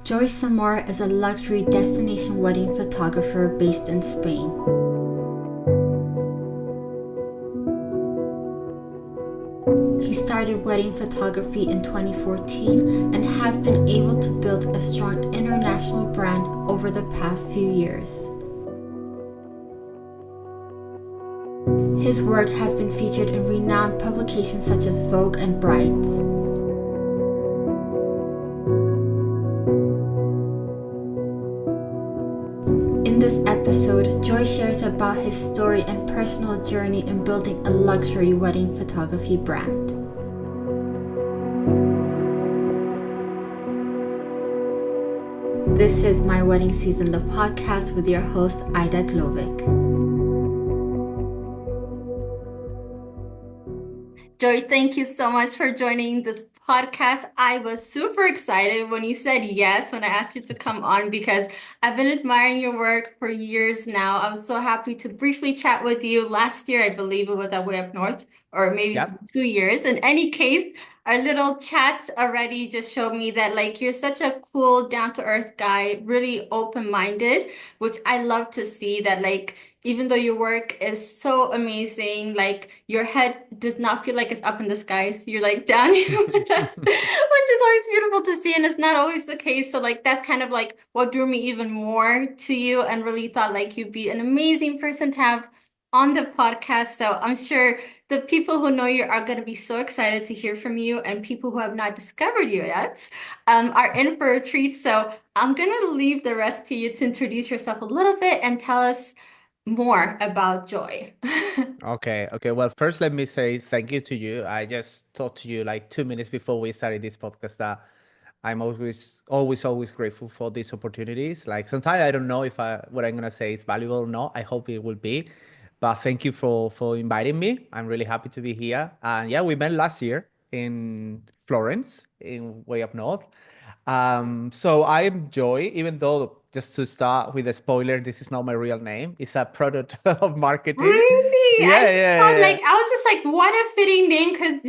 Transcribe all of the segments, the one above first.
Joy Samora is a luxury destination wedding photographer based in Spain. He started wedding photography in 2014 and has been able to build a strong international brand over the past few years. His work has been featured in renowned publications such as Vogue and Brides. In this episode, Joy shares about his story and personal journey in building a luxury wedding photography brand. This is My Wedding Season, the podcast with your host, Aida Glowik. Joy, thank you so much for joining this podcast. I was super excited when you said yes when I asked you to come on because I've been admiring your work for years now. I was so happy to briefly chat with you last year. I believe it was at Way Up North, or maybe it's Yep. been 2 years. In any case, our little chats already just showed me that you're such a cool, down-to-earth guy, really open-minded, which I love to see that even though your work is so amazing, your head does not feel like it's up in the skies. You're down here with us, which is always beautiful to see, and it's not always the case. So that's kind of what drew me even more to you, and really thought you'd be an amazing person to have on the podcast. So I'm sure the people who know you are going to be so excited to hear from you, and people who have not discovered you yet are in for a treat. So I'm going to leave the rest to you to introduce yourself a little bit and tell us more about Joy. Okay. Well, first, let me say thank you to you. I just talked to you like 2 minutes before we started this podcast that I'm always grateful for these opportunities. Like sometimes I don't know if what I'm gonna say is valuable or not. I hope it will be, but thank you for inviting me. I'm really happy to be here. And yeah, we met last year in Florence, in way up north. So I am Joy, even though just to start with a spoiler, this is not my real name. It's a product of marketing. Really? I Yeah, just thought yeah, yeah. I was just what a fitting name because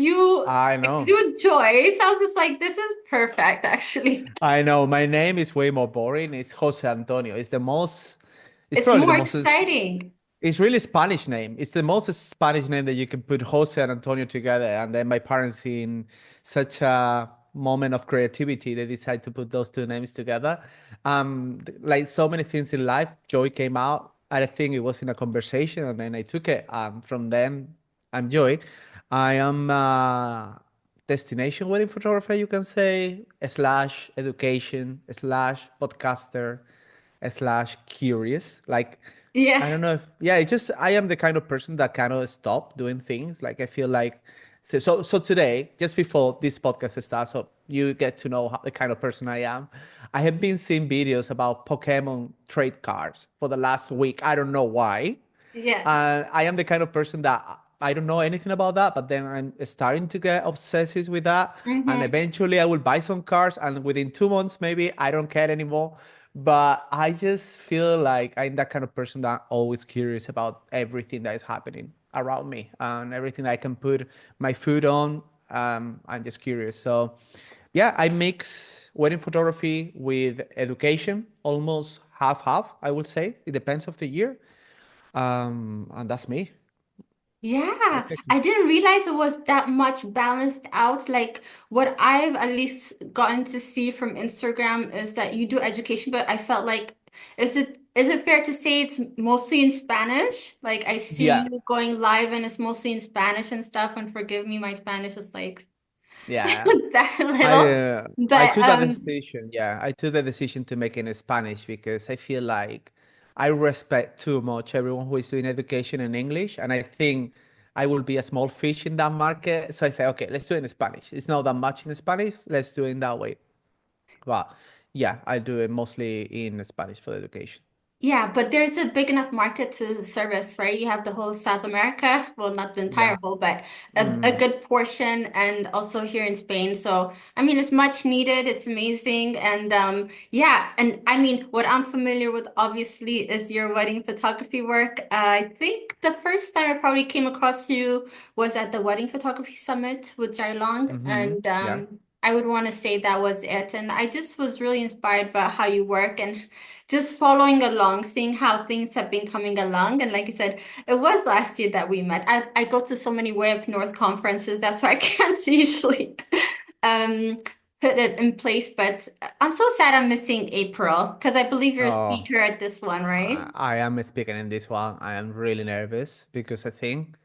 I know. you Joy. So I was just this is perfect actually. I know. My name is way more boring. It's Jose Antonio. It's It's probably the more most, exciting. it's really Spanish name. It's the most Spanish name that you can put Jose and Antonio together. And then my parents, in such a moment of creativity, they decided to put those two names together. Like so many things in life, Joy came out. I think it was in a conversation, and then I took it. From then, I'm Joy. I am destination wedding photographer, you can say, slash education, slash podcaster, slash curious. Like, Yeah. I don't know if, yeah, it's just, I am the kind of person that cannot stop doing things. Like, I feel like, so today, just before this podcast starts, so you get to know the kind of person I am. I have been seeing videos about Pokemon trade cards for the last week. I don't know why. Yeah. I am the kind of person that I don't know anything about that, but then I'm starting to get obsessed with that. And Mm-hmm. eventually I will buy some cars, and within 2 months, maybe I don't care anymore. But I just feel like I'm that kind of person that always curious about everything that is happening around me and everything I can put my foot on. I'm just curious. So yeah, I mix wedding photography with education, almost half half, I would say. It depends of the year. And that's me, Yeah, basically. I didn't realize it was that much balanced out. What I've at least gotten to see from Instagram is that you do education, but I felt is it fair to say it's mostly in Spanish? I see Yeah, you going live and it's mostly in Spanish and stuff, and forgive me, my Spanish is yeah. that I little. uh, I But took that decision. Yeah, I took the decision to make it in Spanish because I feel like I respect too much everyone who is doing education in English, and I think I will be a small fish in that market. So I say, okay, let's do it in Spanish. It's not that much in Spanish. Let's do it in that way. But yeah, I do it mostly in Spanish for education. yeah, but there's a big enough market to service, right? You have the whole South America, well, not the entire Yeah. whole, but a Mm. good portion, and also here in Spain. So, I mean, it's much needed. It's amazing. And yeah, and I mean, what I'm familiar with obviously is your wedding photography work. I think the first time I probably came across you was at the Wedding Photography Summit with Jailong. Mm-hmm. And Yeah. I would want to say that was it. And I just was really inspired by how you work and just following along, seeing how things have been coming along. And like I said, it was last year that we met. I go to so many Way Up North conferences. That's why I can't usually um, put it in place. But I'm so sad I'm missing April because I believe you're a Oh, speaker at this one, right? I am speaking in this one. I am really nervous because I think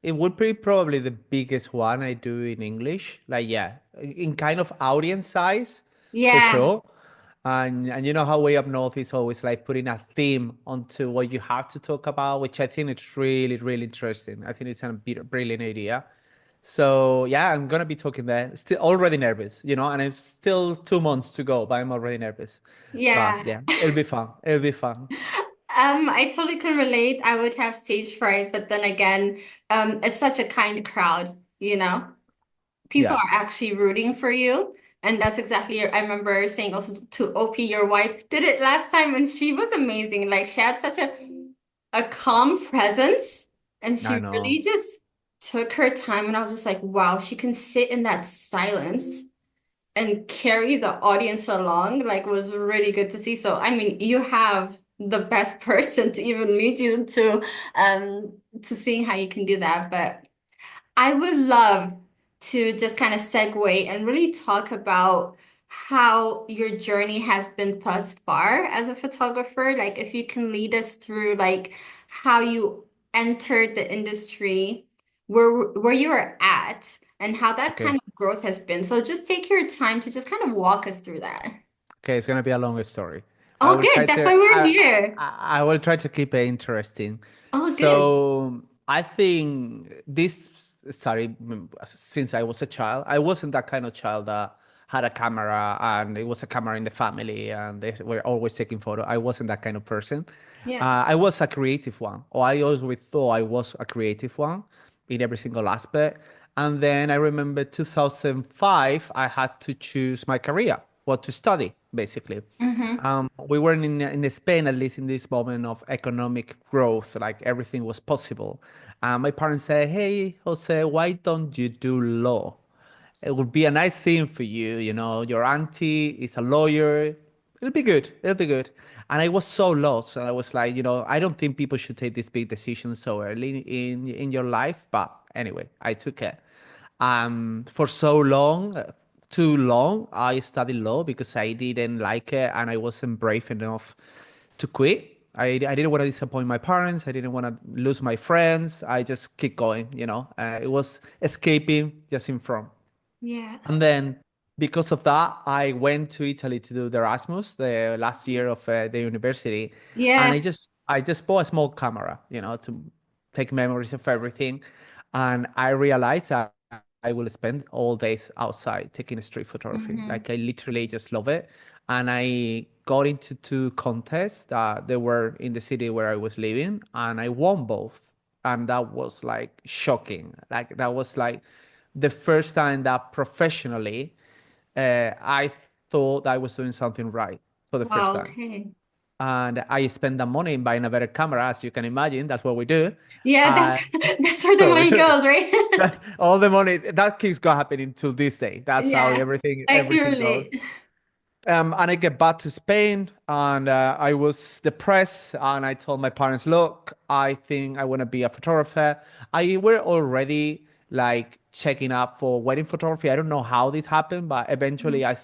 it would be probably the biggest one I do in English. Like, yeah, in kind of audience size, for Yeah, sure. And you know how Way Up North is always like putting a theme onto what you have to talk about, which I think it's really, really interesting. I think it's a brilliant idea. So yeah, I'm gonna be talking there. Still already nervous, and it's still 2 months to go, but I'm already nervous. But yeah. yeah, it'll be fun. It'll be fun. I totally can relate. I would have stage fright, but then again, it's such a kind crowd, you know? People Yeah. are actually rooting for you. And that's exactly, I remember saying also to OP, your wife did it last time, and she was amazing. Like she had such a calm presence, and I she know. really just took her time. And I was just like, wow, she can sit in that silence and carry the audience along, like was really good to see. So I mean, you have the best person to even lead you to seeing how you can do that. But I would love to just kind of segue and really talk about how your journey has been thus far as a photographer. Like if you can lead us through like how you entered the industry, where you are at, and how that Okay. kind of growth has been. So just take your time to just kind of walk us through that. Okay, it's gonna be a long story. I Oh, will try good. That's to why we're I here. I will try to keep it interesting. Oh, good. So I think this started since I was a child. I wasn't that kind of child that had a camera and it was a camera in the family and they were always taking photo. I wasn't that kind of person. Yeah. I was a creative one, or I always thought I was a creative one in every single aspect. And then I remember 2005, I had to choose my career, what to study, basically. Mm-hmm. We were in Spain, at least in this moment of economic growth, like everything was possible. My parents said, "Hey, Jose, why don't you do law? It would be a nice thing for you. Your auntie is a lawyer. It'll be good. It'll be good." And I was so lost. And I was like, I don't think people should take this big decision so early in your life. But anyway, I took it. For so long, too long, I studied law because I didn't like it and I wasn't brave enough to quit. I didn't want to disappoint my parents. I didn't want to lose my friends. I just keep going. It was escaping just in front. Yeah. And then because of that, I went to Italy to do the Erasmus the last year of the university, and Yeah. I just bought a small camera, to take memories of everything, and I realized that I will spend all days outside taking street photography. Mm-hmm. Like I literally just love it, and I got into two contests that they were in the city where I was living, and I won both, and that was like shocking. Like that was like the first time that professionally I thought I was doing something right for the first Wow. time. Okay. And I spent the money in buying a better camera, as you can imagine. That's what we do. Yeah, that's And that's where the so money goes, right? that's all the money that keeps going happening till this day. That's how Yeah, everything I can everything goes. relate. And I get back to Spain, and I was depressed. And I told my parents, "Look, I think I want to be a photographer." I were already like checking up for wedding photography. I don't know how this happened, but eventually I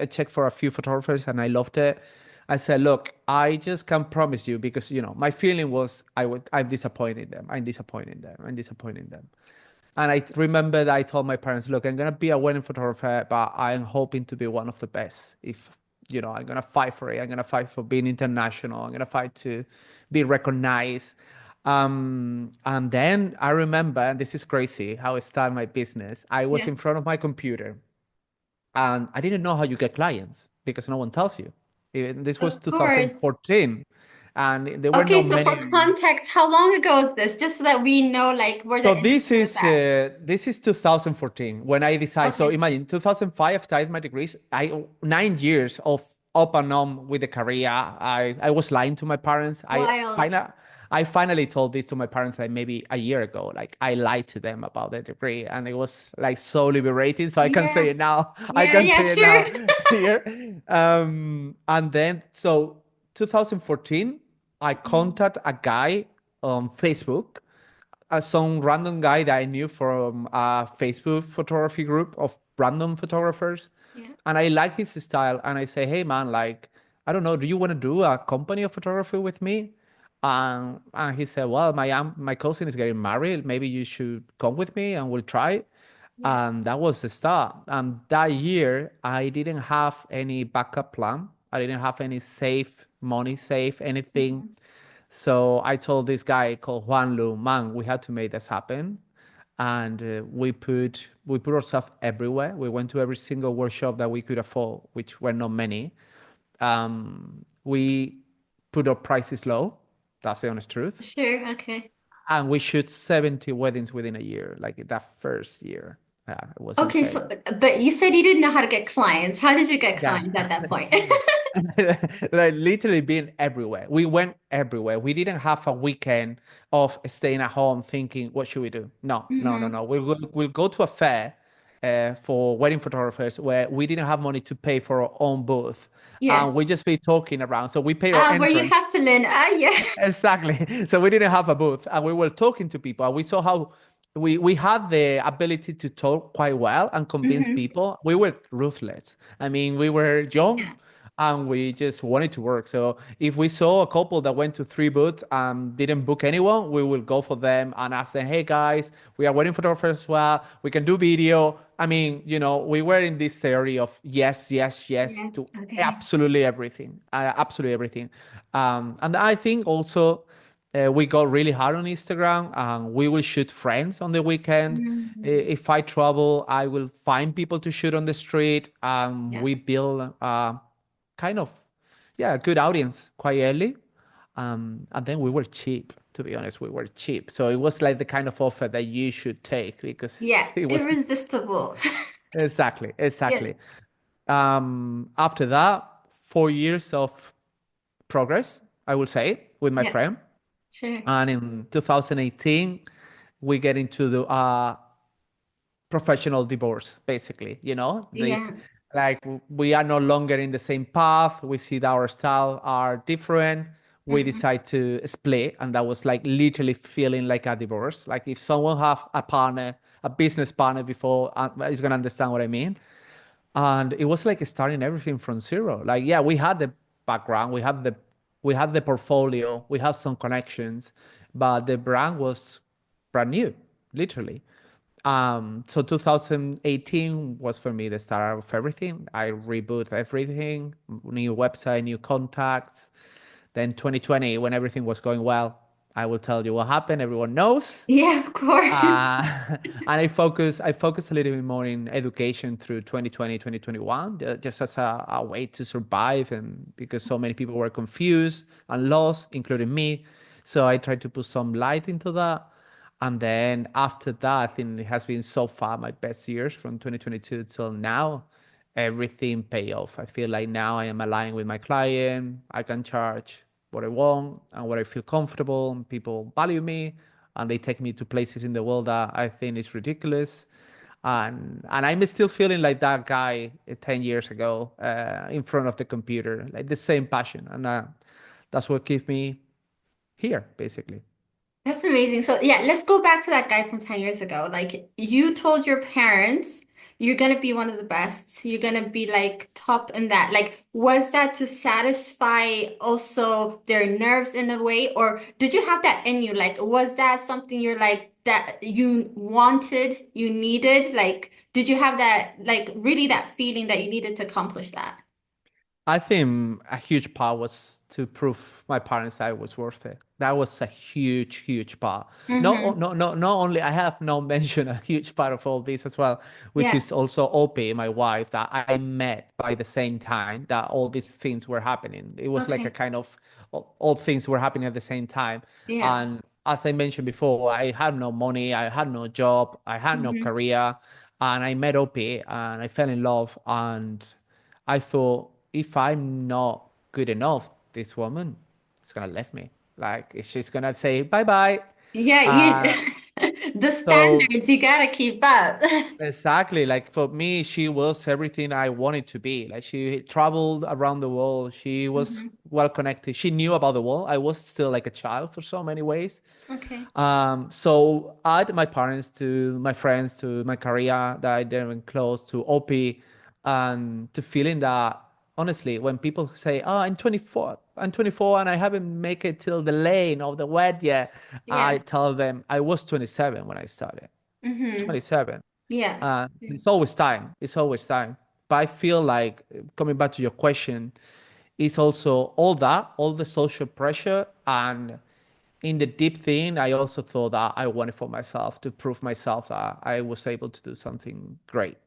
checked for a few photographers, and I loved it. I said, "Look, I just can't promise you because my feeling was I'm disappointing them. I'm disappointing them. I'm disappointing them." And I remember that I told my parents, look, I'm going to be a wedding photographer, but I'm hoping to be one of the best. If, I'm going to fight for it. I'm going to fight for being international. I'm going to fight to be recognized. And then I remember, and this is crazy, how I started my business. I was Yeah, in front of my computer and I didn't know how you get clients because no one tells you. This was of course. 2014 and there were Okay, not so for many. context, how long ago is this? Just so that we know like where So the this industry is is at. uh, this is 2014 when I decided. So Okay. imagine 2005 I started my degrees. 9 years of up and on with the career. I was lying to my parents. I find Wild. out I finally told this to my parents like maybe a year ago. Like I lied to them about the degree, and it was like so liberating. So I can say Yeah. it now. I Yeah, can yeah, say it sure. now here. And then so 2014, I Mhm. contact a guy on Facebook, some random guy that I knew from a Facebook photography group of random photographers. Yeah. And I like his style. And I say, hey, man, like, I don't know, do you want to do a company of photography with me? And he said, well, my cousin is getting married. Maybe you should come with me and we'll try. Yeah. And that was the start. And that year, I didn't have any backup plan. I didn't have any safe money, safe anything. Mhm. So I told this guy called Juan Lu, man, we had to make this happen. And we put ourselves everywhere. We went to every single workshop that we could afford, which were not many. We put our prices low. That's the honest truth. Sure. Okay. And we shoot 70 weddings within a year, like that first year. Yeah, it was Okay, so insane. but you said you didn't know how to get clients. How did you get Yeah. clients at that point? Like literally being everywhere. We went everywhere. We didn't have a weekend of staying at home thinking, what should we do? No, no, no, Hmm. no. We'll go to a fair for wedding photographers where we didn't have money to pay for our own booth. Yeah. And we just be talking around. So we pay our Were you entrance. hustling? Yeah. Exactly. So we didn't have a booth and we were talking to people. And we saw how we had the ability to talk quite well and convince Hmm. people. We were ruthless. I mean, we were young and we just wanted to work. So if we saw a couple that went to three booths and didn't book anyone, we will go for them and ask them, hey guys, we are wedding photographers as well. We can do video. I mean, we were in this theory of yes, yes, yes Yeah. to Okay. absolutely everything, absolutely everything. And I think also we got really hard on Instagram, and we will shoot friends on the weekend. Mhm. If I travel, I will find people to shoot on the street. Yeah. We build kind of, yeah, a good audience quite early. And then we were cheap, to be honest, we were cheap. So it was like the kind of offer that you should take because Yeah. it was Irresistible. exactly, Yeah. exactly. After that, 4 years of progress, I will say, with my Yeah. friend. Sure. And in 2018, we get into the professional divorce, basically. This Yeah. like we are no longer in the same path. We see that our style are different. We Hmm. decide to split, and that was like literally feeling like a divorce. Like if someone have a partner, a business partner before, is gonna understand what I mean. And it was like starting everything from zero. Like, yeah, we had the background, we had the portfolio, we had some connections, but the brand was brand new, literally. So 2018 was for me the start of everything. I reboot everything, new website, new contacts. Then 2020, when everything was going well, I will tell you what happened. Everyone knows. Yeah, of course. And I focus a little bit more in education through 2020, 2021, just as a way to survive, and because so many people were confused and lost, including me. So I tried to put some light into that. And then after that, I think it has been so far my best years from 2022 till now. Everything pay off. I feel like now I am aligned with my client. I can charge what I want and what I feel comfortable. People value me and they take me to places in the world that I think is ridiculous. And I'm still feeling like that guy 10 years ago in front of the computer, like the same passion. And that's what keeps me here, basically. That's amazing. So yeah, let's go back to that guy from 10 years ago. Like you told your parents you're gonna be one of the best. You're gonna be like top in that. Like, was that to satisfy also their nerves in a way, or did you have that in you? Like, was that something you're like that you wanted, you needed? Like, did you have that like really that feeling that you needed to accomplish that? I think a huge part was to prove my parents that it was worth it. That was a huge, huge part. No, Mm-hmm. no, no, not only I have not mentioned a huge part of all this as well, which Yeah. is also Opie, my wife, that I met by the same time that all these things were happening. It was like a Okay. kind of all things were happening at the same time. Yeah. And as I mentioned before, I had no money, I had no job, I had no Mm-hmm. career, and I met Opie and I fell in love. And I thought, if I'm not good enough, this woman is gonna leave me. Like she's gonna say bye bye. Yeah, Uh, the so standards you gotta keep up. exactly, like for me, she was everything I wanted to be. Like she traveled around the world. She was Hmm. well connected. She knew about the world. I was still like a child for so many ways. Okay. So I had my parents, to my friends, to my career that I didn't close, to OP, and to feeling that honestly, when people say, "Oh, I'm 24 and I haven't make it till the lane of the wed yet," I Yeah. tell them I was 27 when I started. Hmm. 27. Yeah. It's always time. It's always time. But I feel like coming back to your question, it's also all that, all the social pressure, and in the deep thing, I also thought that I wanted for myself to prove myself that I was able to do something great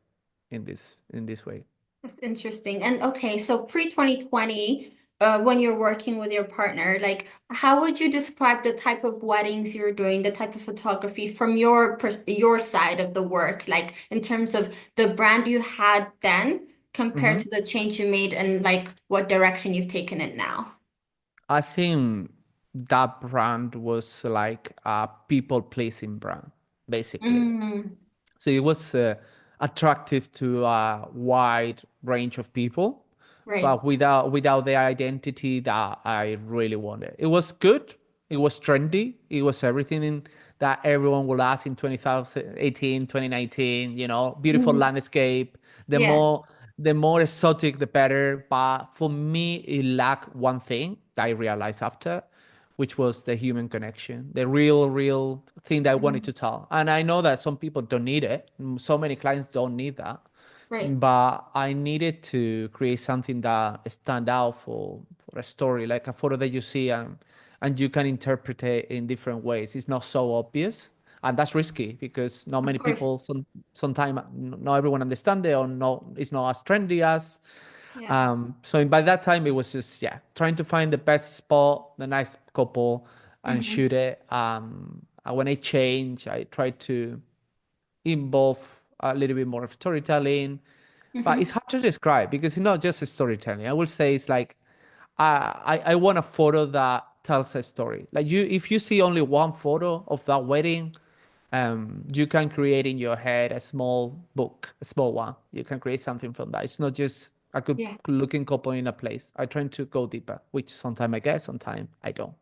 in this way. That's interesting. And okay, so pre-2020, when you're working with your partner, like how would you describe the type of weddings you're doing, the type of photography from your side of the work, like in terms of the brand you had then compared Hmm. to the change you made and like what direction you've taken it now? I think that brand was like a people pleasing brand, basically. Mm, So it was attractive to a wide range of people, right. but without the identity that I really wanted. It was good. It was trendy. It was everything that everyone will ask in 2018, 2019. Beautiful Mhm. landscape. The Yeah. more the more exotic, the better. But for me, it lacked one thing that I realized after, which was the human connection, the real thing that I wanted Mhm. to tell. And I know that some people don't need it. So many clients don't need that. Right. But I needed to create something that stand out for a story, like a photo that you see and you can interpret it in different ways. It's not so obvious. And that's risky because not Of many course. people, sometimes not everyone understand it or no, it's not as trendy as. Yeah. So by that time, it was just, yeah, trying to find the best spot, the nice couple, and Hmm. shoot it. And when I change, I try to involve a little bit more of storytelling, but it's Hmm. hard to describe because it's not just a storytelling. I will say it's like I want a photo that tells a story. Like if you see only one photo of that wedding, you can create in your head a small book, a small one. You can create something from that. It's not just a good Yeah. looking couple in a place. I try to go deeper, which sometimes I get, sometimes I don't.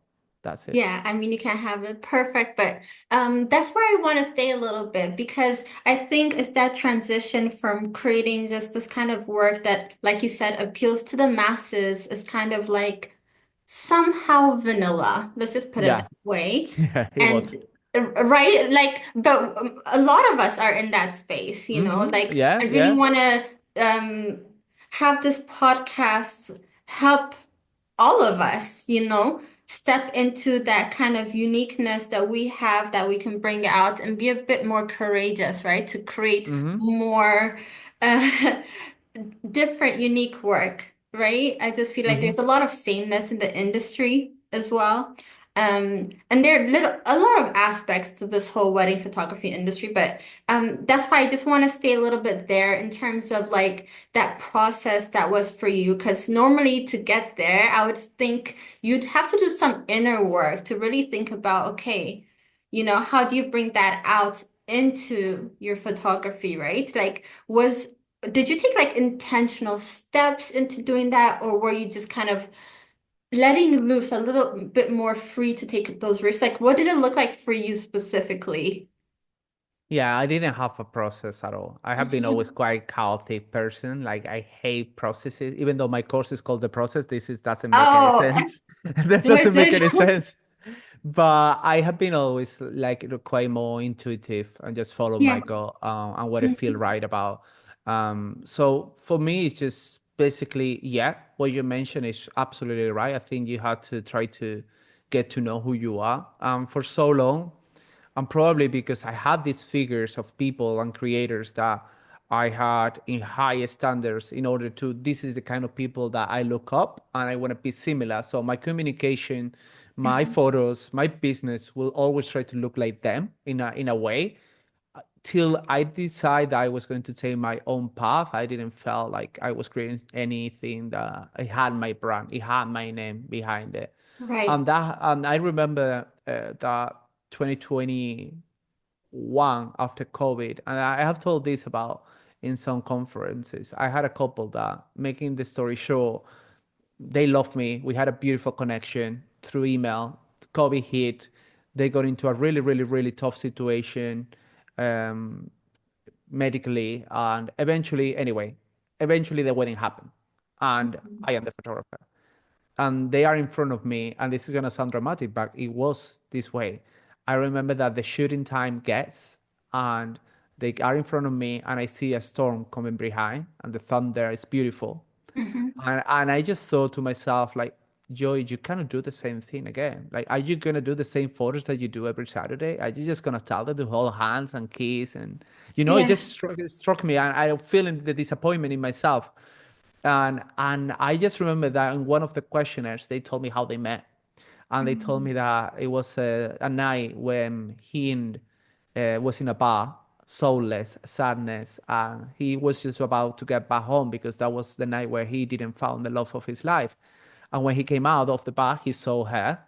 That's it. Yeah, I mean, you can't have it perfect, but that's where I want to stay a little bit because I think it's that transition from creating just this kind of work that, like you said, appeals to the masses is kind of like somehow vanilla. Let's just put it Yeah, that way. yeah, it was. And right, like, but a lot of us are in that space, like Yeah, I really yeah. want to have this podcast help all of us, step into that kind of uniqueness that we have that we can bring out and be a bit more courageous, right? To create Mm-hmm. more uh, different, unique work, right? I just feel like Mm-hmm. there's a lot of sameness in the industry as well. And there are a lot of aspects to this whole wedding photography industry, but that's why I just want to stay a little bit there in terms of like that process that was for you. Because normally to get there, I would think you'd have to do some inner work to really think about, okay, how do you bring that out into your photography, right? Like, did you take like intentional steps into doing that, or were you just kind of letting loose a little bit more free to take those risks? Like, what did it look like for you specifically? Yeah, I didn't have a process at all. I have been always quite chaotic person. Like I hate processes, even though my course is called the process. This is doesn't make any Oh, sense. This my doesn't make any pleasure. sense. But I have been always like quite more intuitive and just follow my Yeah. gut and what I feel Mhm. right about. So for me, it's just basically, yeah, what you mentioned is absolutely right. I think you have to try to get to know who you are. For so long, and probably because I had these figures of people and creators that I had in high standards in order to, this is the kind of people that I look up and I want to be similar. So my communication, my Mhm. photos, my business will always try to look like them in a way till I decided I was going to take my own path, I didn't feel like I was creating anything that it had my brand, it had my name behind it. Right. And I remember that 2021 after COVID, and I have told this about in some conferences. I had a couple that, making the story short, they loved me. We had a beautiful connection through email. COVID hit. They got into a really, really, really tough situation. Um, Medically, and eventually the wedding happened, and Mhm. I am the photographer, and they are in front of me, and this is going to sound dramatic, but it was this way. I remember that the shooting time gets, and they are in front of me, and I see a storm coming behind, and the thunder is beautiful, Mhm. and I just thought to myself, like, Joy, you cannot do the same thing again. Like, are you gonna do the same photos that you do every Saturday? Are you just gonna tell them to hold hands and kiss? And it Yeah. just struck me, and I feeling the disappointment in myself. And I just remember that in one of the questionnaires, they told me how they met, and they told Mhm. me that it was a night when was in a bar, soulless, sadness, and he was just about to get back home because that was the night where he didn't found the love of his life. And when he came out of the bar, he saw her,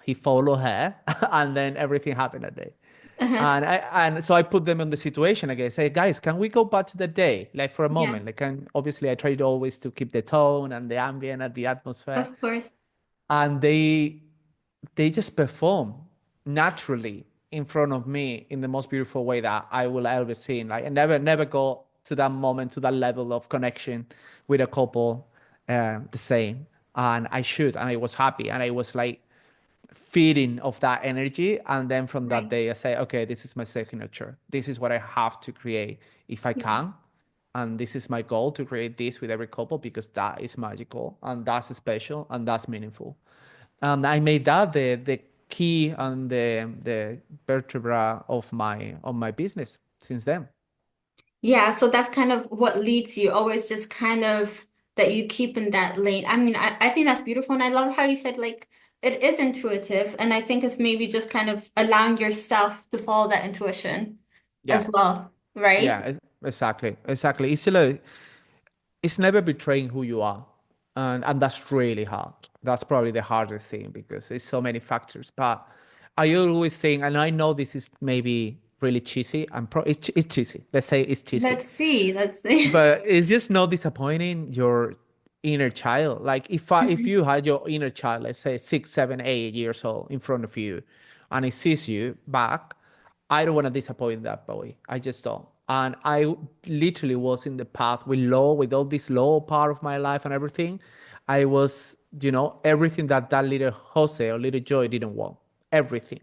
he followed her, and then everything happened that day. Uh-huh. And so I put them in the situation again. Say, guys, can we go back to the day, like for a Yeah, moment? Like, can obviously I tried always to keep the tone and the ambient and the atmosphere, of course. and they just perform naturally in front of me in the most beautiful way that I will ever see. Like, I never go to that moment, to that level of connection with a couple, the same. And I should, and I was happy, and I was like feeding of that energy. And then from that Right. day, I say, okay, this is my signature. This is what I have to create if I Yeah. can. And this is my goal, to create this with every couple, because that is magical and that's special and that's meaningful. And I made that the key and the vertebra of my business since then. Yeah, so that's kind of what leads you, always just kind of that you keep in that lane. I mean, I think that's beautiful. And I love how you said like it is intuitive. And I think it's maybe just kind of allowing yourself to follow that intuition Yeah, as well, right? yeah, exactly. It's never betraying who you are, and that's really hard. That's probably the hardest thing because there's so many factors. But I always think, and I know this is maybe really cheesy, it's cheesy. Let's say it's cheesy, Let's see. Let's see. but it's just not disappointing your inner child. Like, if Mhm. you had your inner child, let's say 6, 7, 8 years old in front of you, and it sees you back, I don't want to disappoint that boy. I just don't. And I literally was in the path with law, with all this law part of my life and everything. I was, everything that little Jose or little Joy didn't want. Everything.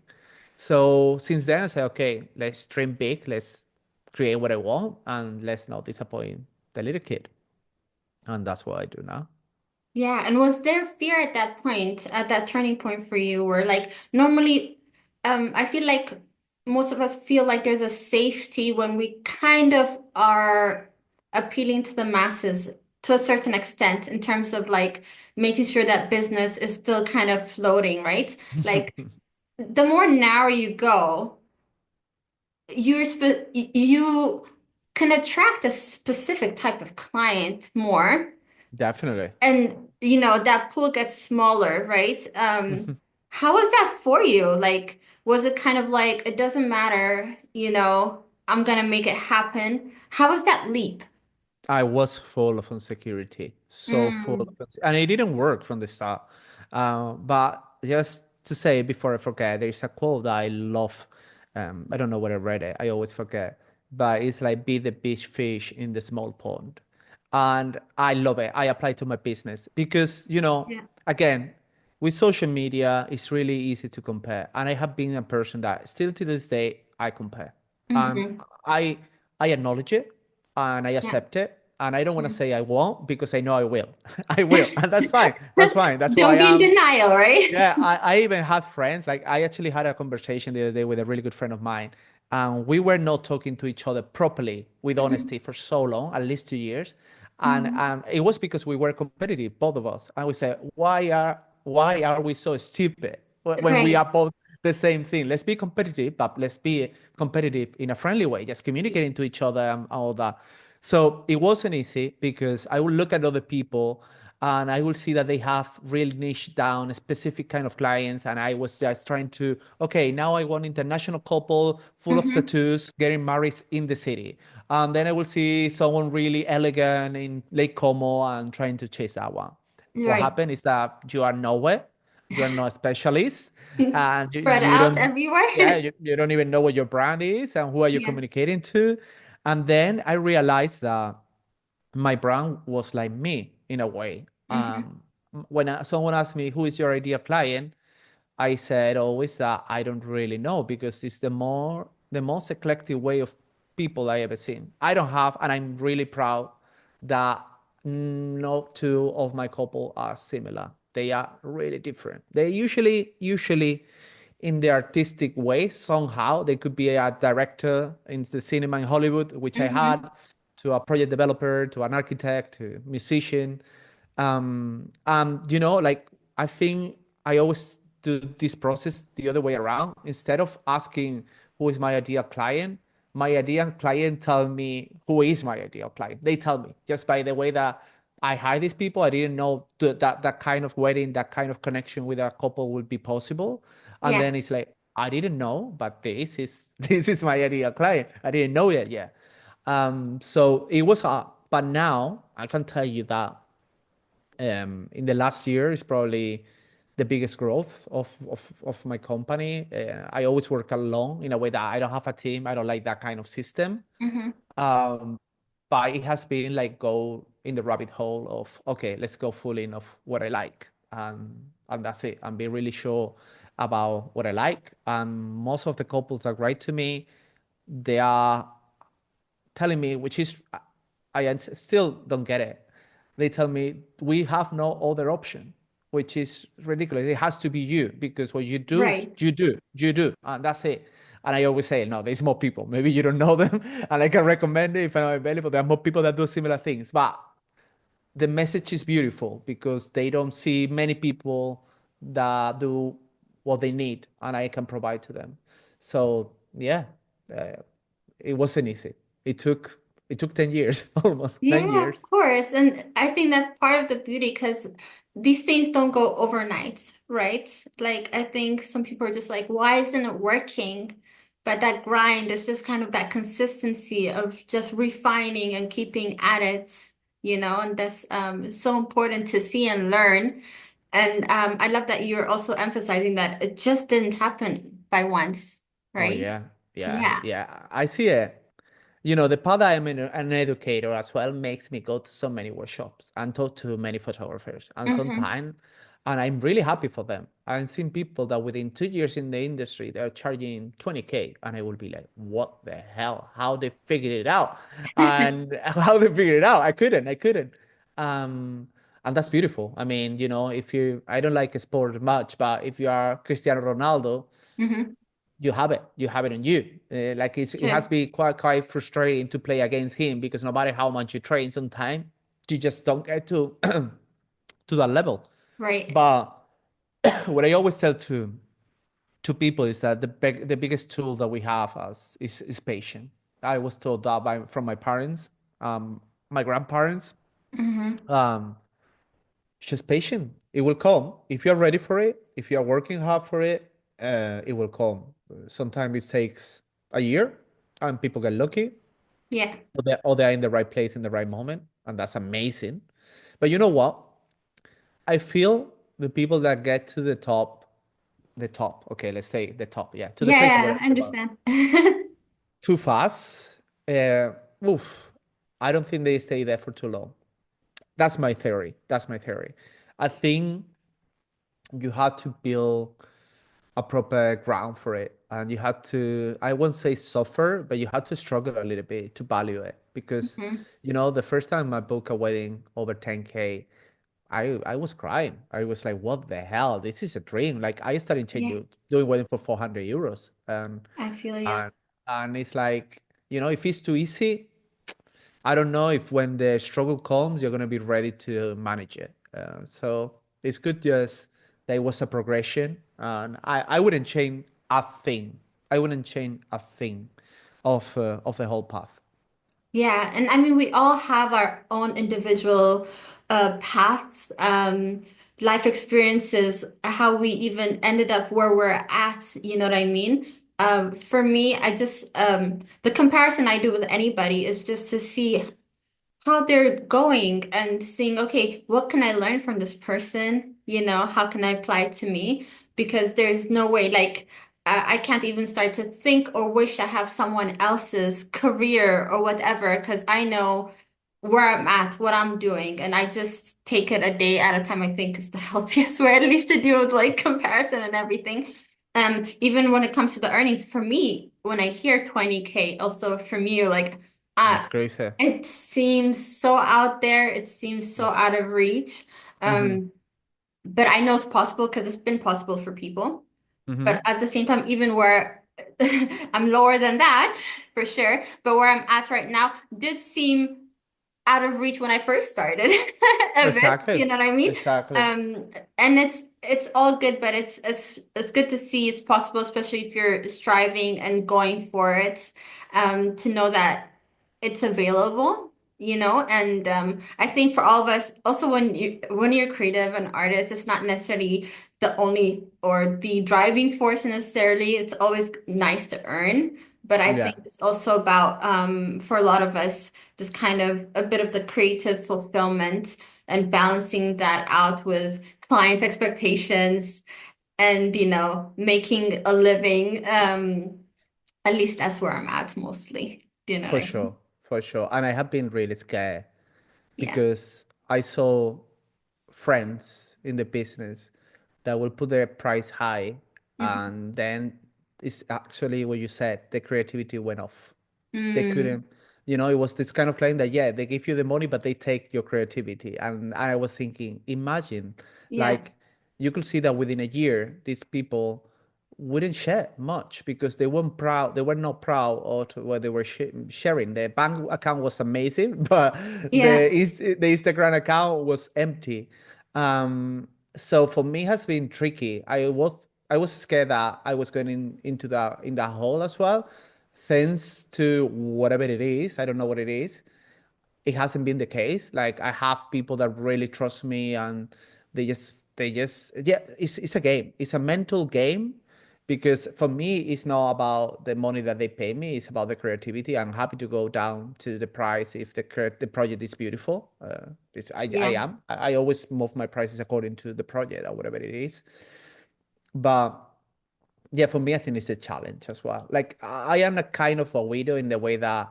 So since then, I said, okay, let's dream big. Let's create what I want, and let's not disappoint the little kid. And that's what I do now. Yeah, and was there fear at that point, at that turning point for you, where like normally, I feel like most of us feel like there's a safety when we kind of are appealing to the masses to a certain extent in terms of like making sure that business is still kind of floating, right? Like the more narrow you go, you can attract a specific type of client more. Definitely. And that pool gets smaller, right? How was that for you? Like, was it kind of like it doesn't matter, I'm gonna make it happen? How was that leap? I was full of insecurity, so full of, Mm, and it didn't work from the start. But just to say before I forget, there is a quote that I love. I don't know where I read it. I always forget, but it's like, be the big fish in the small pond, and I love it. I apply to my business because, yeah. again, with social media, it's really easy to compare, and I have been a person that still to this day I compare. Hmm. I I acknowledge it, and I Yeah. accept it. And I don't want to Yeah. say I won't, because I know I will. I will. And that's fine. That's fine. That's who I Don't be in am. denial, right? Yeah, I even have friends. Like, I actually had a conversation the other day with a really good friend of mine. And we were not talking to each other properly with Hmm. honesty for so long, at least 2 years. And Hmm. it was because we were competitive, both of us. And we said, why are we so stupid when we are Right. both the same thing. Let's be competitive, but let's be competitive in a friendly way, just communicating to each other and all that. So it wasn't easy because I would look at other people and I will see that they have really niche down a specific kind of clients. And I was just trying to, okay, now I want international couple full of Mm-hmm. tattoos getting married in the city. And then I will see someone really elegant in Lake Como and trying to chase that one. What Right. happened is that you are nowhere, you are not a specialist, and Spread you out don't, yeah, everywhere. you don't even know what your brand is and who are you Yeah. communicating to. And then I realized that my brand was like me in a way. Mm-hmm. When someone asked me, who is your ideal client? I said always that I don't really know because it's the most eclectic way of people I ever seen. I don't have, and I'm really proud that no two of my couple are similar. They are really different. They usually in the artistic way somehow. They could be a director in the cinema in Hollywood, which I Mm-hmm. had, to a project developer, to an architect, to musician. Like I think I always do this process the other way around. Instead of asking who is my ideal client tell me who is my ideal client. They tell me just by the way that I hire these people. I didn't know that kind of wedding, that kind of connection with a couple would be possible. And Yeah. then it's like I didn't know, but this is this is my ideal client. I didn't know it yet. So it was hard, but now I can tell you that in the last year is probably the biggest growth of my company. I always work alone in a way that I don't have a team. I don't like that kind of system. Mm-hmm. Um, but it has been like go in the rabbit hole of, okay, let's go full in of what I like. And that's it. And be really sure about what I like. And most of the couples that write to me, they are telling me, which is, I still don't get it. They tell me we have no other option, which is ridiculous. It has to be you because what you do, Right. you do, and that's it. And I always say, no, there's more people. Maybe you don't know them, and I can recommend it if I'm available. There are more people that do similar things, but the message is beautiful because they don't see many people that do what they need, and I can provide to them. So yeah, uh, it wasn't easy. It took it took 10 years, almost nine Yeah, of years. course. And I think that's part of the beauty because these things don't go overnight, right? Like, I think some people are just like, why isn't it working? But that grind is just kind of that consistency of just refining and keeping at it, and that's so important to see and learn. And I love that you're also emphasizing that it just didn't happen by once, Oh right? yeah, yeah, Yeah. yeah. I see it. The part that I'm an educator as well makes me go to so many workshops and talk to many photographers. Hmm. And I'm really happy for them. I've seen people that within 2 years in the industry, they're charging 20K. And I will be like, what the hell? How they figured it out? And how they figured it out? I couldn't. Um, and that's beautiful. I mean, I don't like sport much, but if you are Cristiano Ronaldo, Hmm. you have it on you. Like it has Sure. been quite frustrating to play against him because no matter how much you train, sometimes you just don't get to to that level. Right. But what I always tell to people is that the biggest tool that we have is patience. I was told that from my parents, my grandparents. Hmm. Um, just patient. It will come if you're ready for it. If you're working hard for it, it will come. Sometimes it takes a year, and people get lucky, Yeah. or they're in the right place in the right moment, and that's amazing. But you know what? I feel the people that get to the top. Okay, let's say the top. Yeah, to the place where Yeah, I understand. too fast. Uh, oof, I don't think they stay there for too long. That's my theory. That's my theory. I think you have to build a proper ground for it. And you had to, I won't say suffer, but you had to struggle a little bit to value it. Because, Hmm. the first time I booked a wedding over 10K, I was crying. I was like, what the hell? This is a dream. Like I started Yeah, changing, doing wedding for 400 euros. I feel you. And, and it's like, if it's too easy, I don't know if when the struggle comes, you're going to be ready to manage it. So it's good just there was a progression, and I wouldn't change a thing. I wouldn't change a thing of the whole path. Yeah, and I mean, we all have our own individual paths, life experiences, how we even ended up where we're at, you know what I mean? For me, the comparison I do with anybody is just to see how they're going and seeing, okay, what can I learn from this person? You know, how can I apply it to me? Because there's no way, like, I can't even start to think or wish I have someone else's career or whatever, because I know where I'm at, what I'm doing, and I just take it a day at a time, I think is the healthiest way, at least to deal with like comparison and everything. Even when it comes to the earnings, for me, when I hear 20K, also from you, like, That's uh, crazy. it seems so out there. It seems so out of reach. Mm-hmm. Um, but I know it's possible because it's been possible for people. Mm-hmm. But at the same time, even where I'm lower than that, for sure, but where I'm at right now did seem out of reach when I first started a bit, Exactly. you know what I mean? Exactly. And it's all good, but it's good to see it's possible, especially if you're striving and going for it, to know that it's available, you know? And I think for all of us, also when you're creative and artist, it's not necessarily the only or the driving force necessarily. It's always nice to earn. But I Yeah, think it's also about for a lot of us this kind of a bit of the creative fulfillment and balancing that out with client expectations and, you know, making a living. At least that's where I'm at mostly. Do you know what for I mean? sure. For sure. And I have been really scared Yeah. because I saw friends in the business that will put their price high, Hmm. and then it's actually what you said, the creativity went off. They Mm, couldn't, it was this kind of claim that, yeah, they give you the money, but they take your creativity. And I was thinking, imagine, yeah. like, you could see that within a year, these people wouldn't share much because they weren't proud. They were not proud of what they were sharing. The bank account was amazing, but Yeah. the Instagram account was empty. So for me, it has been tricky. I was scared that I was going into that hole as well, thanks to whatever it is. I don't know what it is. It hasn't been the case. Like, I have people that really trust me, and they just yeah. It's a game. It's a mental game, because for me it's not about the money that they pay me. It's about the creativity. I'm happy to go down to the price if the project is beautiful. I Yeah. am. I always move my prices according to the project or whatever it is. But yeah, for me, I think it's a challenge as well. Like, I am a kind of a widow in the way that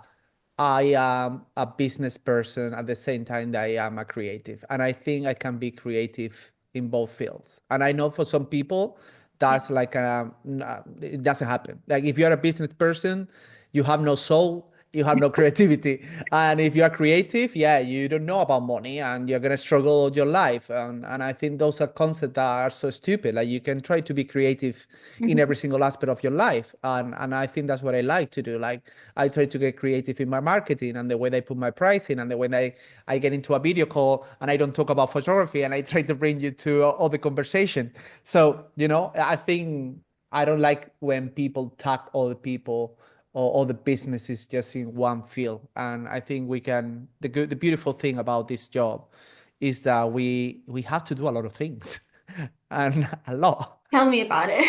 I am a business person at the same time that I am a creative. And I think I can be creative in both fields. And I know for some people, Yeah. that's like it doesn't happen. Like, if you're a business person, you have no soul, you have no creativity. And if you are creative, yeah, you don't know about money and you're gonna struggle all your life. And I think those are concepts that are so stupid. Like, you can try to be creative in every Mhm. single aspect of your life. And I think that's what I like to do. Like, I try to get creative in my marketing and the way I put my pricing and the way I get into a video call and I don't talk about photography and I try to bring you to all the conversation. So, I think I don't like when people tag all the people or all the businesses just in one field. And I think the beautiful thing about this job is that we have to do a lot of things and a lot. Tell me about it.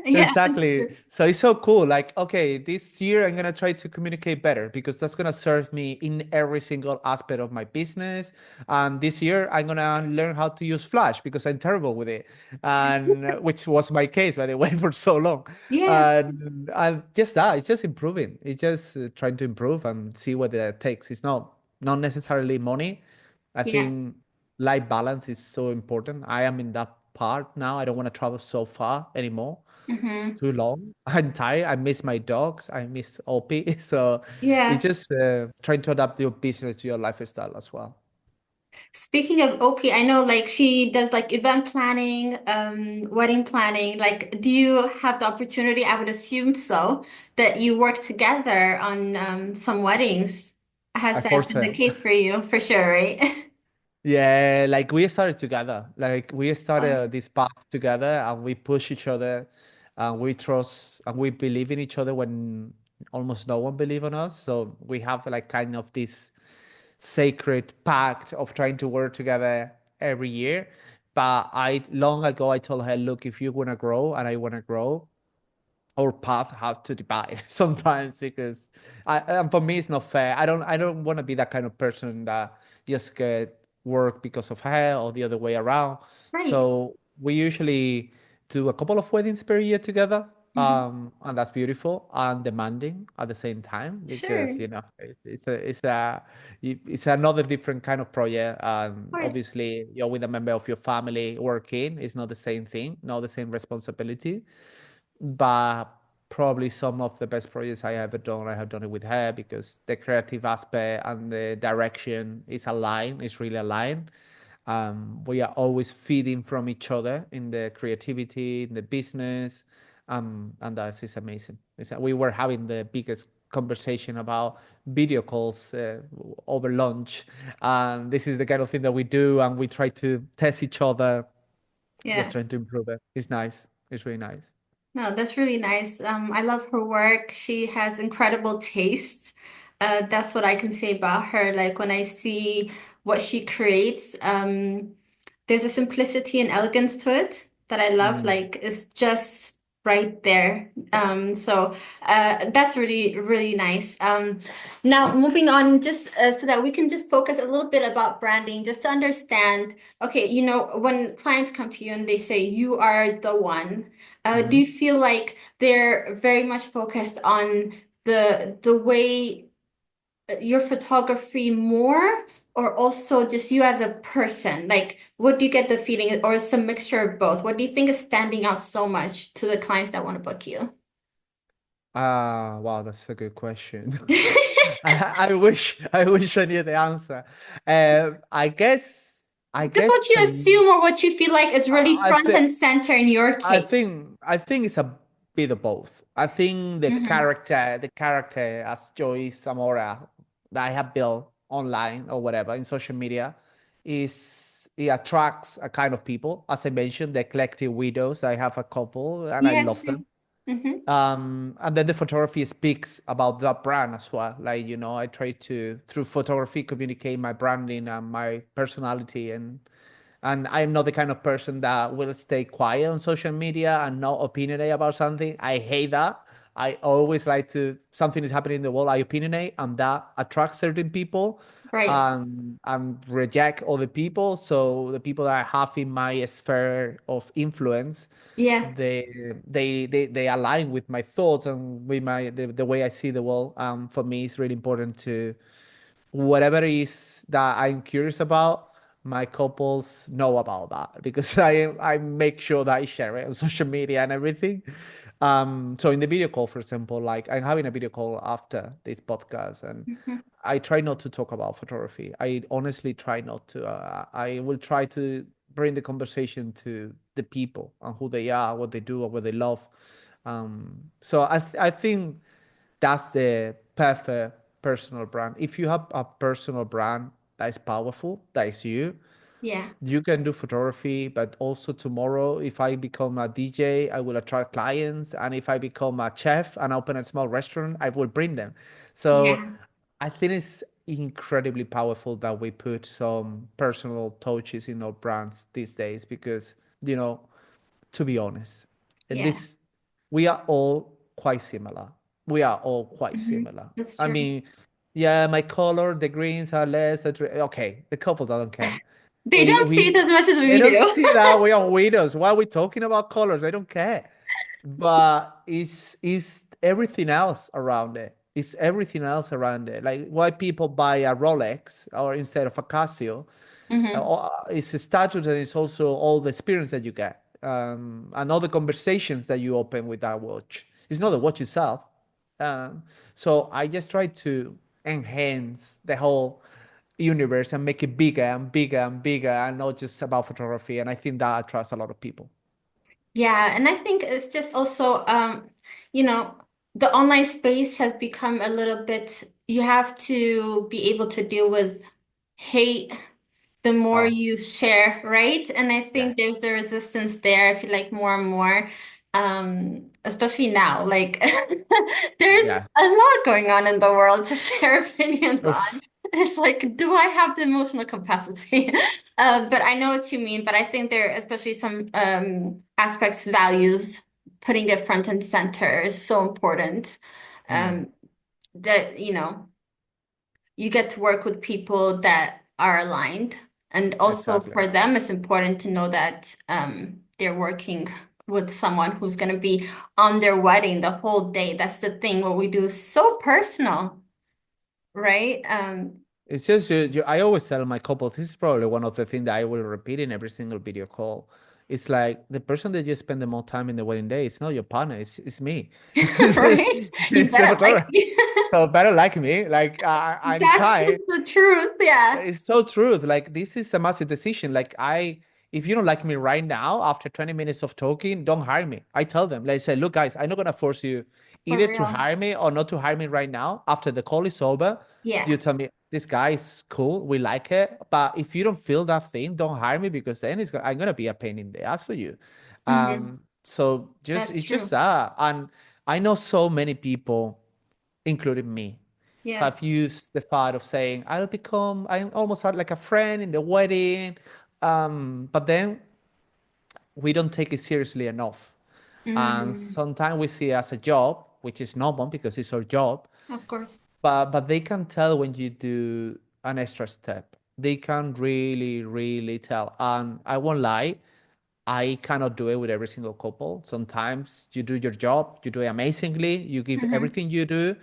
Yeah. Exactly. So it's so cool. Like, okay, this year I'm gonna try to communicate better because that's gonna serve me in every single aspect of my business. And this year I'm gonna learn how to use Flash because I'm terrible with it, and which was my case, by the way, for so long. Yeah. And just that, it's just improving. It's just trying to improve and see what it takes. It's not necessarily money. I Yeah. think life balance is so important. I am in that part now. I don't want to travel so far anymore. It's Hmm. too long. I'm tired. I miss my dogs. I miss Opie. So it's Yeah. just trying to adapt your business to your lifestyle as well. Speaking of Oki, I know like she does like event planning, wedding planning. Like, do you have the opportunity? I would assume so, that you work together on some weddings. I Has that force been the her. case for you? For sure, right? Yeah, like we started together. Like we Wow. started this path together and we push each other and we trust and we believe in each other when almost no one believe in us. So we have like kind of this sacred pact of trying to work together every year. But I long ago I told her, look, if you want to grow and I want to grow, our path have to divide sometimes because and for me it's not fair. I don't want to be that kind of person that just get work because of her or the other way around. Right. So we usually do a couple of weddings per year together. Hmm. And that's beautiful and demanding at the same time Sure. because Of it's another different kind of project. And course. obviously you're with a member of your family working. It's not the same thing, not the same responsibility, but probably some of the best projects I ever done, I have done it with her because the creative aspect and the direction is aligned, is really aligned. We are always feeding from each other in the creativity, in the business, and that is amazing. We were having the biggest conversation about video calls over lunch, and this is the kind of thing that we do, and we try to test each other, just Yeah. trying to improve it. It's nice. It's really nice. No, that's really nice. I love her work. She has incredible taste. That's what I can say about her. Like when I see what she creates, there's a simplicity and elegance to it that I love. Mm. Like it's just right there. That's really, really nice. Now moving on, just so that we can just focus a little bit about branding, just to understand. Okay, when clients come to you and they say you are the one. Do Mhm. you feel like they're very much focused on the way your photography more, or also just you as a person? Like, what do you get the feeling, or it's a mixture of both? What do you think is standing out so much to the clients that want to book you? Wow, that's a good question. I wish I knew the answer. I Just what guess you assume or what you feel like is really I front think and center in your I case. think I think it's a bit of both. I think Hmm. the character as Joy Samora that I have built online or whatever in social media it attracts a kind of people. As I mentioned, the eclectic widows. I have a couple and I Yeah, love sure. them. Hmm. And then the photography speaks about that brand as well. Like, I try to, through photography, communicate my branding and my personality. And I'm not the kind of person that will stay quiet on social media and not opinionate about something. I hate that. I always like to, something is happening in the world, I opinionate, and that attracts certain people Right. and reject other people. So the people that I have in my sphere of influence, Yeah. they align with my thoughts and with the way I see the world. For me, it's really important to whatever it is that I'm curious about, my couples know about that because I make sure that I share it on social media and everything. So in the video call, for example, like I'm having a video call after this podcast, and Hmm. I try not to talk about photography. I honestly try not to. I will try to bring the conversation to the people and who they are, what they do, or what they love. So I think that's the perfect personal brand. If you have a personal brand that is powerful, that is you, Yeah. you can do photography, but also tomorrow, if I become a DJ, I will attract clients. And if I become a chef and open a small restaurant, I will bring them. So Yeah. I think it's incredibly powerful that we put some personal touches in our brands these days because, you know, to be honest, and Yeah. this we are all quite similar. We are all quite Hmm. similar. That's I true. mean, yeah, my color, the greens are less okay. The couple doesn't care. They We don't see it we as much as they we don't do. see that we are widows. Why are we talking about colors? I don't care. But it's everything else around it. It's everything else around it. Like why people buy a Rolex or instead of a Casio, Hmm. it's a status and it's also all the experience that you get and all the conversations that you open with that watch. It's not the watch itself. So I just try to enhance the whole universe and make it bigger and bigger and bigger and not just about photography. And I think that attracts a lot of people. Yeah, and I think it's just also, you know, the online space has become a little bit, you have to be able to deal with hate, the more Oh, you share, right? And I yeah. think there's the resistance there. I feel like more and more, especially now, like there's Yeah. a lot going on in the world to share opinions on. Oof. It's like, do I have the emotional capacity? But I know what you mean. But I think there are especially some aspects, values, putting it front and center is so important. Mm, Um, that, you know, you get to work with people that are aligned. And also exactly. for them, it's important to know that they're working with someone who's going to be on their wedding the whole day. That's the thing. What we do is so personal, right? It's just I always tell my couples, this is probably one of the things that I will repeat in every single video call. It's like the person that you spend the most time in the wedding day, it's not your partner, it's me. Right? You It's the better like photographer. me. So better like me. Like That's anytime. just the truth. Yeah. It's so truth. Like this is a massive decision. If you don't like me right now, after 20 minutes of talking, don't hire me. I tell them, like, say, look, guys, I'm not gonna force you For either to real. hire me or not to hire me right now. After the call is over, you Yeah. tell me this guy is cool, we like it. But if you don't feel that thing, don't hire me because then I'm gonna be a pain in the ass for you. Hmm. So just That's it's just true. that, and I know so many people, including me, Yeah. have used the part of saying, I'm almost like a friend in the wedding. But then we don't take it seriously enough. And Mm, sometimes we see it as a job, which is normal because it's our job. of course. But they can tell when you do an extra step. They can really, really tell. And I won't lie, I cannot do it with every single couple. Sometimes you do your job, you do it amazingly, you give Hmm. everything you do,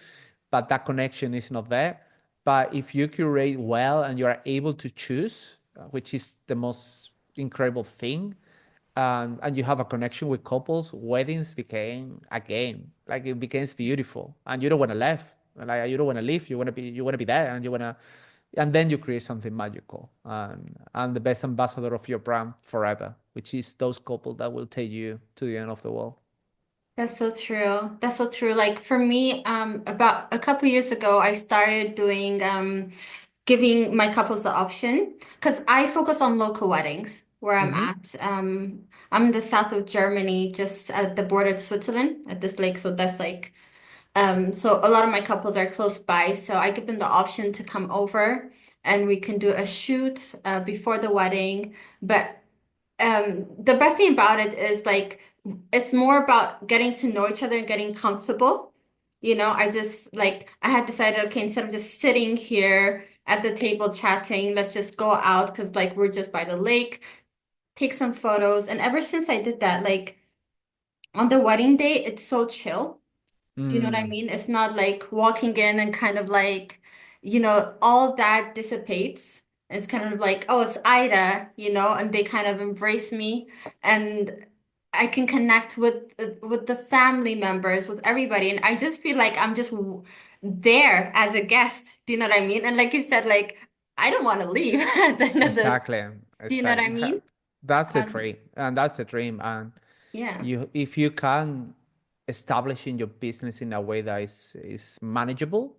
but that connection is not there. But if you curate well and you are able to choose, which is the most incredible thing, and you have a connection with couples, weddings became a game. Like it becomes beautiful, and you don't want to leave. Like you don't want to leave. You want to be there, and you want to, and then you create something magical, and the best ambassador of your brand forever, which is those couples that will take you to the end of the world. That's so true. That's so true. Like for me, about a couple years ago, I started doing giving my couples the option because I focus on local weddings where I'm Mm-hmm. at. I'm in the south of Germany, just at the border to Switzerland at this lake. So that's like, so a lot of my couples are close by. So I give them the option to come over and we can do a shoot before the wedding. But the best thing about it is like it's more about getting to know each other and getting comfortable. You know, I just like I had decided, okay, instead of just sitting here at the table chatting, let's just go out because like we're just by the lake, take some photos. And ever since I did that, like on the wedding day, it's so chill. Do you know what I Mm, mean? It's not like walking in and kind of like, you know, all that dissipates. It's kind of like, oh, it's Ida, you know, and they kind of embrace me and I can connect with the family members, with everybody. And I just feel like I'm just there as a guest. Do you know what I mean? And like you said, like I don't want to leave at the end of this. exactly, Do you know what I exactly. mean? That's the Um, dream, and that's the dream. And yeah. if you can establish in your business in a way that is manageable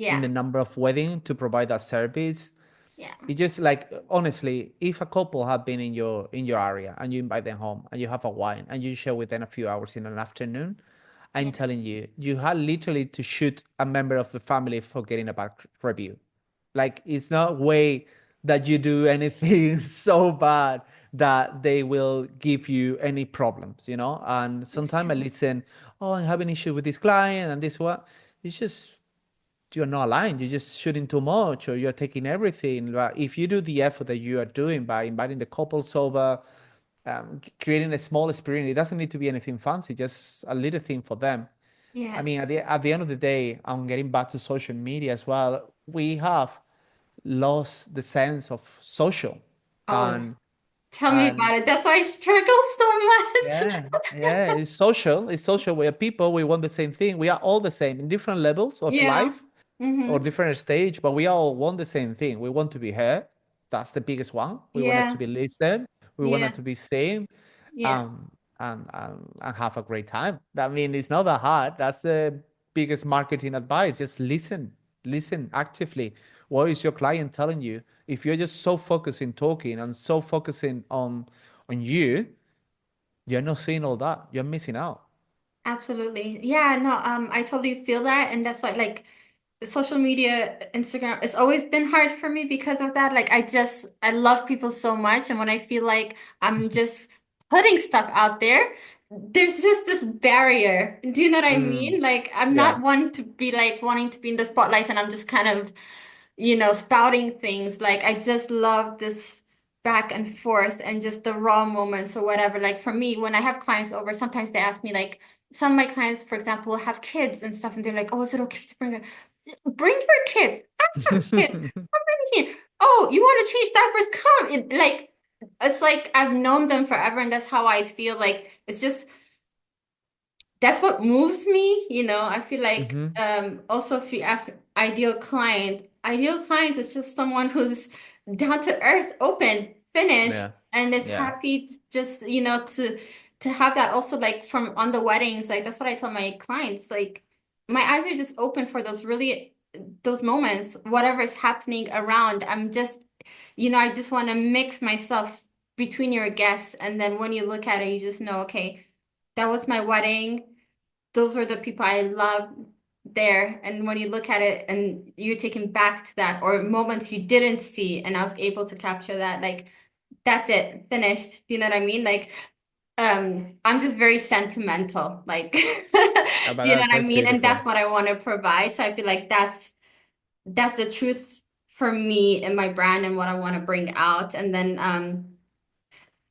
in the Yeah. number of weddings to provide that service, Yeah. it just like honestly, if a couple have been in your area and you invite them home and you have a wine and you share with them a few hours in an afternoon, I'm Yeah. telling you, you had literally to shoot a member of the family for getting a bad review. Like it's not way that you do anything so bad that they will give you any problems, you know. And It's sometimes I true. listen, oh, I have an issue with this client and this one. It's just you're not aligned. You're just shooting too much, or you're taking everything. But if you do the effort that you are doing by inviting the couples over, creating a small experience, it doesn't need to be anything fancy, just a little thing for them. I Yeah. mean, at the end of the day, I'm getting back to social media as well. We have lost the sense of social, Oh. and Tell me and about it. That's why I struggle so yeah, yeah, it's social. It's social. We are people. We want the same thing. We are all the same in different levels of Yeah. life or Mm-hmm. different stage, but we all want the same thing. We want to be heard. That's the biggest one. We want it to Yeah. be listened. We want Yeah. it to be seen, Yeah. um, and have a great time. I mean, it's not that hard. That's the biggest marketing advice. Just listen, listen actively. what is your client telling you? If you're just so focused in talking and so focusing on you, you're not seeing all that. You're missing out. Absolutely. Yeah, no, I totally feel that. And that's why like social media, Instagram, it's always been hard for me because of that. Like I love people so much. And when I feel like I'm just putting stuff out there, there's just this barrier. Do you know what I Mm, mean? Like I'm yeah. not one to be like wanting to be in the spotlight and I'm just kind of spouting things. Like I just love this back and forth and just the raw moments or whatever. Like for me, when I have clients over, sometimes they ask me like some of my clients, for example, have kids and stuff, and they're like, "Oh, is it okay to bring your kids? I have kids. I'm bringing kids. Oh, you want to change diapers? Come." It's like I've known them forever, and that's how I feel. Like it's just that's what moves me, I feel like Hmm. also if you ask ideal client is just someone who's down to earth, open, finished, Yeah. and is Yeah. happy just, to have that also like from on the weddings, like that's what I tell my clients, like my eyes are just open for those moments, whatever is happening around. I just want to mix myself between your guests, and then when you look at it, you just know, okay, that was my wedding. Those are the people I love there. And when you look at it and you're taken back to that, or moments you didn't see, and I was able to capture that, like that's it, finished. Do you know what I mean? Like, I'm just very sentimental. Like, do But you know what I that's mean? And that's beautiful. what I want to provide. So I feel like that's the truth for me and my brand and what I want to bring out. And then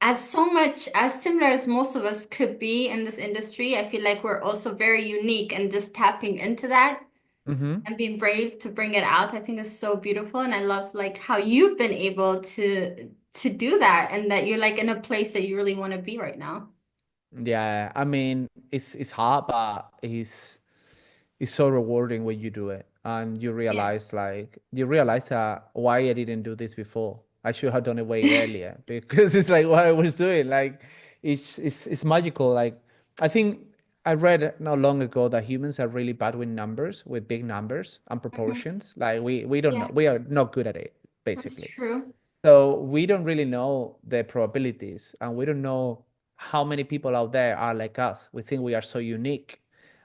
as so much as similar as most of us could be in this industry, I feel like we're also very unique, and just tapping into that Hmm. and being brave to bring it out, I think is so beautiful. And I love like how you've been able to do that, and that you're like in a place that you really want to be right now. Yeah. I mean, it's hard, but it's so rewarding when you do it and Yeah. you realize why I didn't do this before. I should have done it way earlier because it's like what I was doing. Like it's magical. Like I think I read not long ago that humans are really bad with numbers, with big numbers and Mhm. proportions. Like we don't know, Yeah, we are not good at it, that's basically. true. So we don't really know the probabilities, and we don't know how many people out there are like us. We think we are so unique,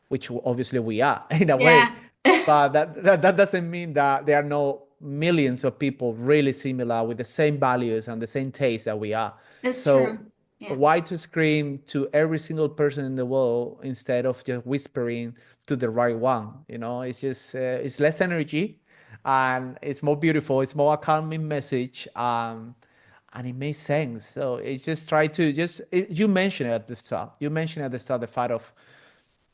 which obviously we are in a way, Yeah, but that doesn't mean that there are no millions of people really similar with the same values and the same taste that we are. that's So true. Yeah. why to scream to every single person in the world instead of just whispering to the right one? It's just it's less energy and it's more beautiful. It's more a calming message, and it makes sense. So it's just try to you mentioned it at the start. You mentioned at the start the fact of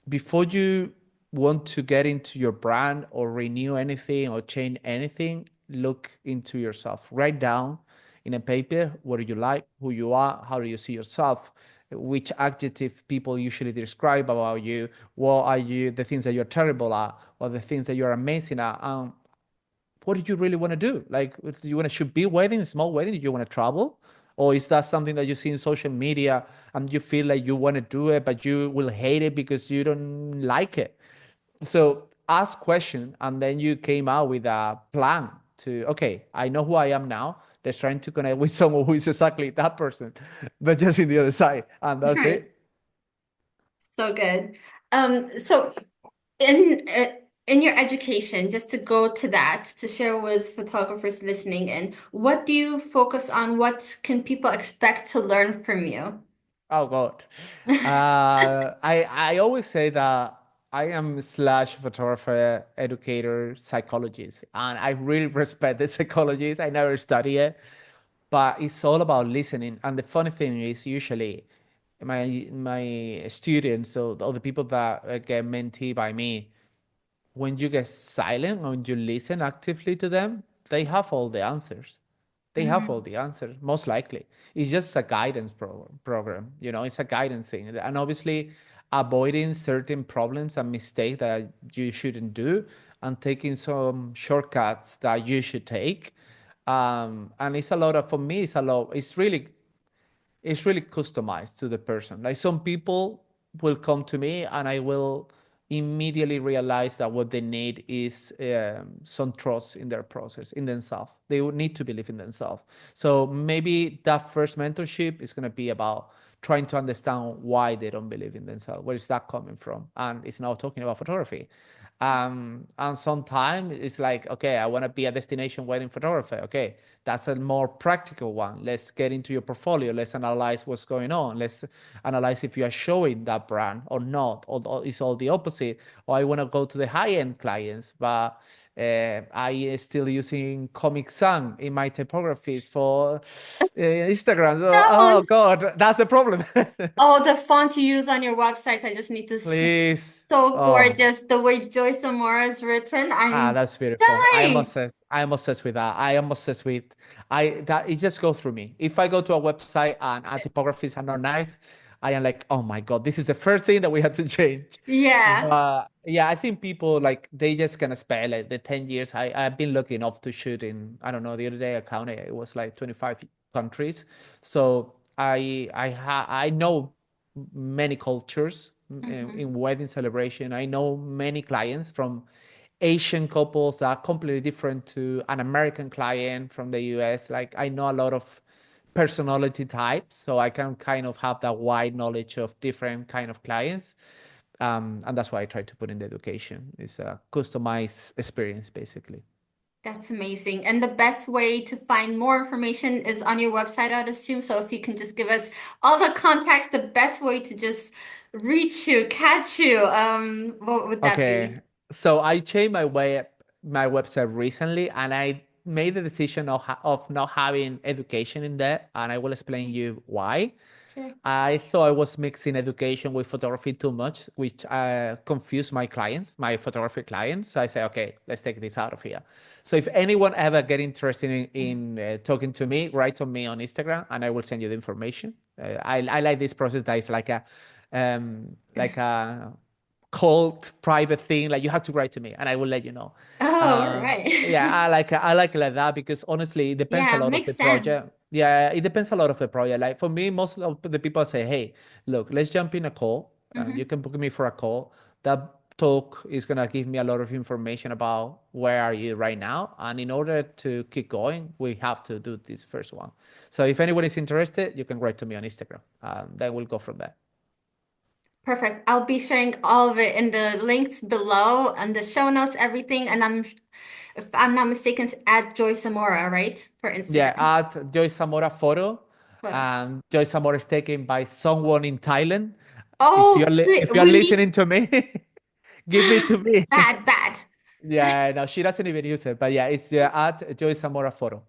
before you want to get into your brand or renew anything or change anything, look into yourself. Write down in a paper what do you like, who you are, how do you see yourself, which adjective people usually describe about you, what are you, the things that you're terrible at, or the things that you're amazing at. What do you really want to do? Like, do you want to shoot big weddings, small weddings? Do you want to travel? Or is that something that you see in social media and you feel like you want to do it, but you will hate it because you don't like it? So ask question, and then you came out with a plan to, okay, I know who I am now. Let's try to connect with someone who is exactly that person, but just in the other side. And that's Right. it. So good. So in your education, just to go to that, to share with photographers listening in, what do you focus on? What can people expect to learn from you? Oh God. I always say that I am slash photographer, educator, psychologist, and I really respect the psychologist. I never study it, but it's all about listening. And the funny thing is, usually, my students, so all the people that get mentee by me, when you get silent, when you listen actively to them, they have all the answers. They have all Mhm. the answers, most likely. It's just a guidance program. It's a guidance thing. And obviously, avoiding certain problems and mistakes that you shouldn't do and taking some shortcuts that you should take. And it's a lot of, for me, it's really customized to the person. Like some people will come to me and I will immediately realize that what they need is some trust in their process, in themselves. They would need to believe in themselves. So maybe that first mentorship is going to be about trying to understand why they don't believe in themselves. Where is that coming from? And it's now talking about photography. And sometimes it's like, okay, I want to be a destination wedding photographer. Okay, that's a more practical one. Let's get into your portfolio. Let's analyze what's going on. Let's analyze if you are showing that brand or not, or it's all the opposite. Or I want to go to the high-end clients, but I still using Comic Sans in my typographies for Instagram. So, No. oh God, that's the problem. Oh, the font you use on your website, I just need to say, Please. so Oh. gorgeous. The way Joy Samora is written, Ah, I'm that's beautiful. I am dying. obsessed. I am obsessed with that. I am obsessed with I that it just goes through me. If I go to a website and our typographies are not nice, I am like, oh my God, this is the first thing that we had to change. Yeah. But yeah, I think people like they just gonna spare like the 10 years. I've been lucky enough to shoot in, I don't know, the other day I counted it was like 25 countries. So I know many cultures Hmm. in wedding celebration. I know many clients from Asian couples that are completely different to an American client from the US. Like I know a lot of personality types, so I can kind of have that wide knowledge of different kind of clients. And that's why I try to put in the education. It's a customized experience, basically. That's amazing. And the best way to find more information is on your website, I'd assume. So if you can just give us all the contacts, the best way to just reach you, catch you, what would that be? Okay, so I changed my website recently, and I made the decision of not having education in there, and I will explain you why. Sure. I thought I was mixing education with photography too much, which confused my clients, my photography clients. So I say, okay, let's take this out of here. So if anyone ever get interested in talking to me, write to me on Instagram, and I will send you the information. I like this process that is like a cold private thing. Like you have to write to me, and I will let you know. Oh, right. Yeah, I like it like that because honestly, it depends a Yeah, lot of the makes sense. project. Yeah, it depends a lot of the project. Like for me, most of the people say, "Hey, look, let's jump in a call. You Hmm. can book me for a call. That talk is gonna give me a lot of information about where are you right now, and in order to keep going, we have to do this first one. So if anyone is interested, you can write to me on Instagram. Then we'll go from there. Perfect. I'll be sharing all of it in the links below and the show notes, everything. And if I'm not mistaken, it's at Joy Samora, right? For Yeah, Instagram. at Joy Samora photo. Photo. And Joy Samora is taken by someone in Thailand. Oh, If you're we need listening to me, give it to me. bad, bad. Yeah, no, she doesn't even use it. But yeah, it's at Joy Samora photo.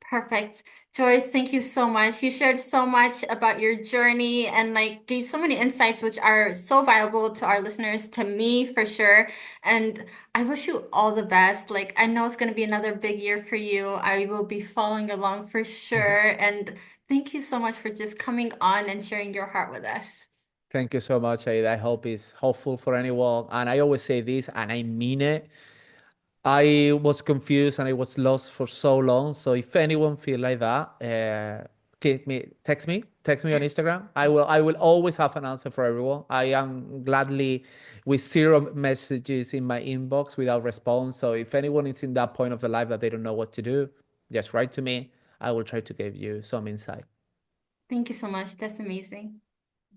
Perfect. Joy, thank you so much. You shared so much about your journey and like gave so many insights which are so valuable to our listeners, to me for sure. And I wish you all the best. Like I know it's going to be another big year for you. I will be following along for sure. And thank you so much for just coming on and sharing your heart with us. Thank you so much, Aida. I hope it's helpful for anyone. And I always say this, and I mean it. I was confused and I was lost for so long. So if anyone feel like that, text me on Instagram. I will always have an answer for everyone. I am gladly with zero messages in my inbox without response. So if anyone is in that point of the life that they don't know what to do, just write to me. I will try to give you some insight. Thank you so much. That's amazing.